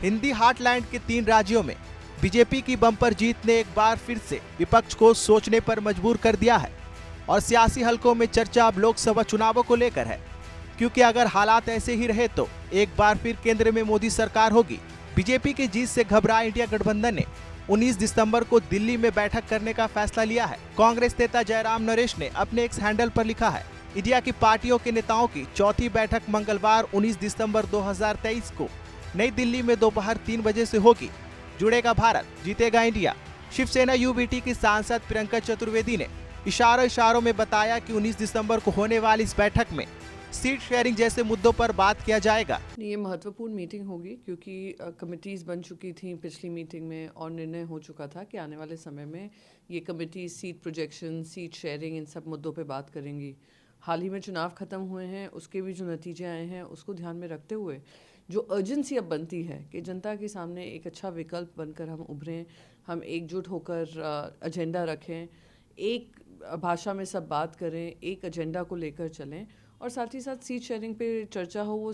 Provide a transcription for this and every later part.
Hindi heartland के 3 राज्यों में बीजेपी की बम्पर जीत ने एक बार फिर से विपक्ष को सोचने पर मजबूर कर दिया है और सियासी हलकों में चर्चा अब लोकसभा चुनावों को लेकर है, क्योंकि अगर हालात ऐसे ही रहे तो एक बार फिर केंद्र में मोदी सरकार होगी। बीजेपी की जीत से घबराए इंडिया गठबंधन ने 19 दिसंबर को दिल्ली में बैठक करने का फैसला लिया है। कांग्रेस नेता जयराम नरेश ने अपने एक्स हैंडल पर लिखा है, इंडिया की पार्टियों के नेताओं की चौथी बैठक मंगलवार 19 दिसंबर 2023 को नई दिल्ली में दोपहर 3 बजे से होगी। जुड़ेगा भारत, जीतेगा इंडिया। शिवसेना यूबीटी की सांसद प्रियंका चतुर्वेदी ने इशारों में बताया कि 19 दिसंबर को होने वाली इस बैठक में सीट शेयरिंग जैसे मुद्दों पर बात किया जाएगा। ये महत्वपूर्ण मीटिंग होगी क्योंकि कमिटीज़ बन चुकी थी पिछली मीटिंग में और निर्णय हो चुका था कि आने वाले समय में ये committee seat projection, seat sharing, इन सब मुद्दों पे बात करेंगी। हाल ही में चुनाव ख़त्म हुए हैं, उसके भी जो नतीजे आए हैं उसको ध्यान में रखते हुए जो अर्जेंसी अब बनती है कि जनता के सामने एक अच्छा विकल्प बनकर हम उभरें, हम एकजुट होकर एजेंडा रखें, एक भाषा में सब बात करें, एक एजेंडा को लेकर चलें और साथ ही साथ सीट शेयरिंग पे चर्चा हो, वो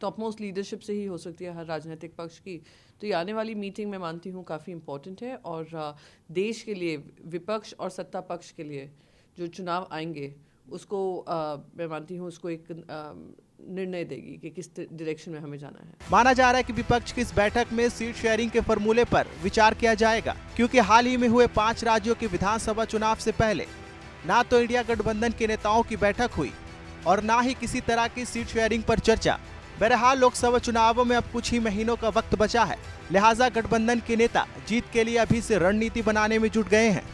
टॉप मोस्ट लीडरशिप से ही हो सकती है हर राजनीतिक पक्ष की। तो ये आने वाली मीटिंग मैं मानती हूँ काफ़ी इम्पोर्टेंट है और देश के लिए, विपक्ष और सत्ता पक्ष के लिए जो चुनाव आएंगे उसको मैं मानती हूँ उसको एक निर्णय देगी कि किस डायरेक्शन में हमें जाना है। माना जा रहा है कि विपक्ष की इस बैठक में सीट शेयरिंग के फॉर्मूले पर विचार किया जाएगा, क्योंकि हाल ही में हुए 5 राज्यों के विधानसभा चुनाव से पहले ना तो इंडिया गठबंधन के नेताओं की बैठक हुई और ना ही किसी तरह की सीट शेयरिंग पर चर्चा। बहरहाल लोकसभा चुनावों में अब कुछ ही महीनों का वक्त बचा है, लिहाजा गठबंधन के नेता जीत के लिए अभी से रणनीति बनाने में जुट गए हैं।